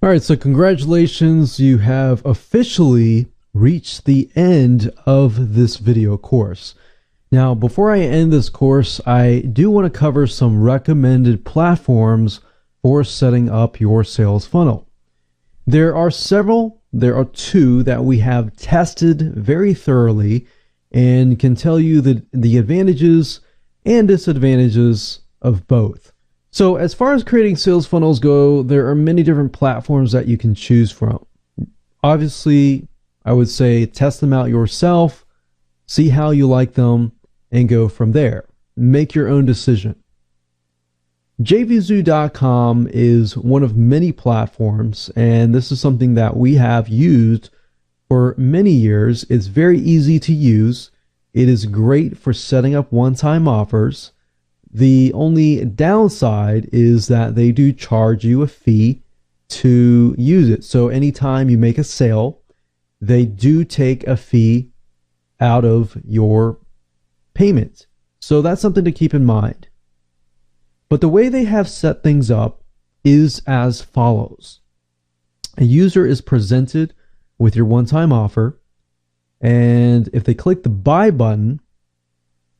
All right, so congratulations, you have officially reached the end of this video course. Now, before I end this course, I do want to cover some recommended platforms for setting up your sales funnel. There are several. There are two that we have tested very thoroughly and can tell you the advantages and disadvantages of both. So as far as creating sales funnels go, there are many different platforms that you can choose from. Obviously, I would say test them out yourself, see how you like them, and go from there. Make your own decision. JVZoo.com is one of many platforms, and this is something that we have used for many years. It's very easy to use. It is great for setting up one-time offers. The only downside is that they do charge you a fee to use it. So anytime you make a sale, they do take a fee out of your payment. So that's something to keep in mind. But the way they have set things up is as follows. A user is presented with your one-time offer, and if they click the buy button,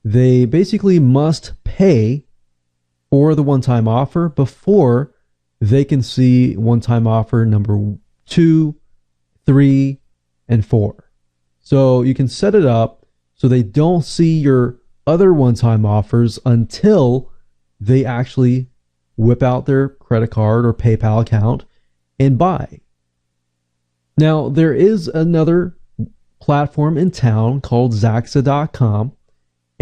they basically must pay for the one-time offer before they can see one-time offer number 2, 3, and 4. So you can set it up so they don't see your other one-time offers until they actually whip out their credit card or PayPal account and buy. Now, there is another platform in town called Zaxa.com.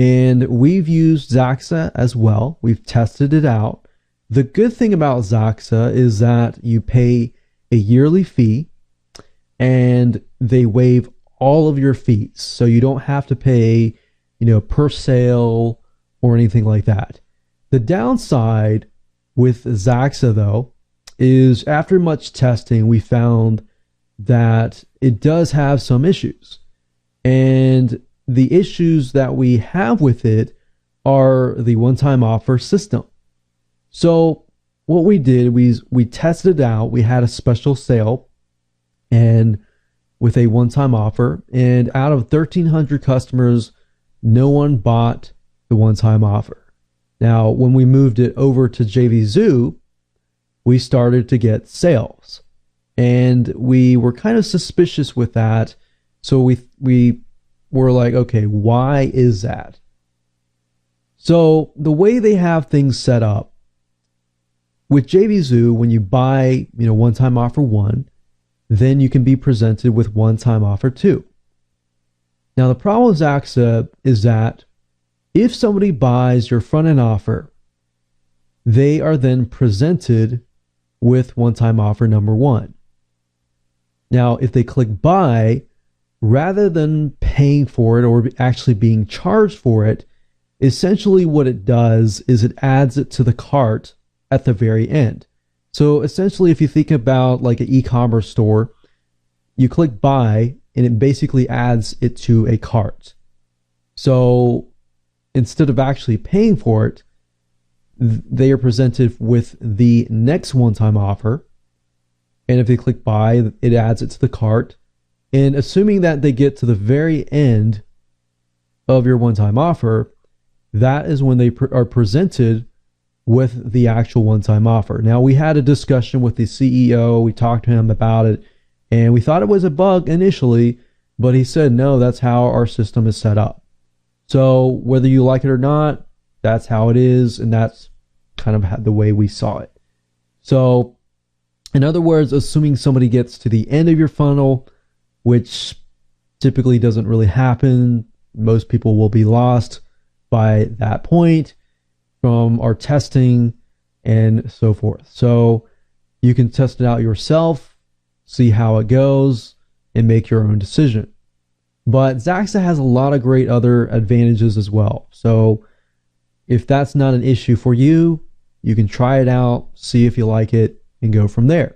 And we've used Zaxa as well. We've tested it out. The good thing about Zaxa is that you pay a yearly fee and they waive all of your fees. So you don't have to pay, per sale or anything like that. The downside with Zaxa, though, is after much testing, we found that it does have some issues. And the issues that we have with it are the one-time offer system. So what we did, we tested it out. We had a special sale and with a one-time offer, and out of 1,300 customers, no one bought the one-time offer. Now, when we moved it over to JVZoo, we started to get sales, and we were kind of suspicious with that. So we were like, okay, why is that? So the way they have things set up with JVZoo, when you buy, one-time offer 1, then you can be presented with one-time offer 2. Now the problem with Zaxa is that if somebody buys your front-end offer, they are then presented with one-time offer number 1. Now, if they click buy, rather than paying for it or actually being charged for it, essentially what it does is it adds it to the cart at the very end. So essentially, if you think about like an e-commerce store, you click buy and it basically adds it to a cart. So instead of actually paying for it, they are presented with the next one-time offer. And if they click buy, it adds it to the cart. And assuming that they get to the very end of your one-time offer, that is when they are presented with the actual one-time offer. Now, we had a discussion with the CEO. We talked to him about it, and we thought it was a bug initially, but he said, no, that's how our system is set up. So whether you like it or not, that's how it is, and that's kind of the way we saw it. So in other words, assuming somebody gets to the end of your funnel, which typically doesn't really happen, most people will be lost by that point from our testing and so forth. So you can test it out yourself, see how it goes, and make your own decision. But Zaxa has a lot of great other advantages as well. So if that's not an issue for you, you can try it out, see if you like it, and go from there.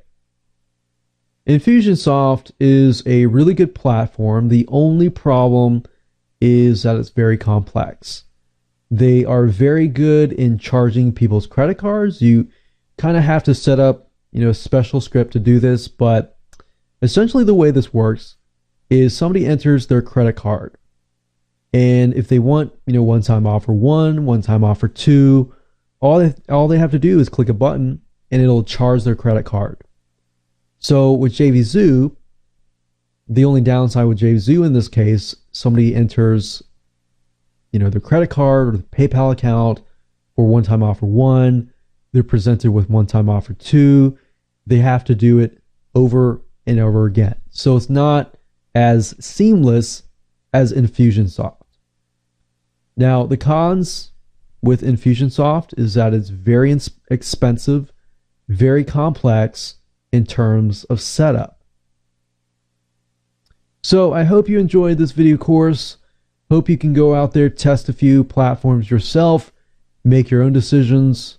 Infusionsoft is a really good platform. The only problem is that it's very complex. They are very good in charging people's credit cards. You kind of have to set up a special script to do this, but essentially the way this works is somebody enters their credit card. And if they want, one-time offer 1, one-time offer 2, all they have to do is click a button and it'll charge their credit card. So with JVZoo, the only downside with JVZoo in this case, somebody enters, their credit card or the PayPal account for one-time offer 1, they're presented with one-time offer 2, they have to do it over and over again. So it's not as seamless as Infusionsoft. Now, the cons with Infusionsoft is that it's very expensive, very complex in terms of setup. So I hope you enjoyed this video course. Hope you can go out there, test a few platforms yourself, make your own decisions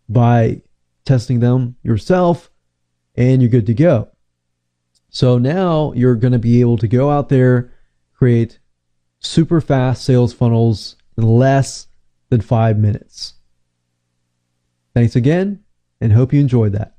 by testing them yourself, and you're good to go. So now you're going to be able to go out there, create super fast sales funnels in less than 5 minutes. Thanks again, and hope you enjoyed that.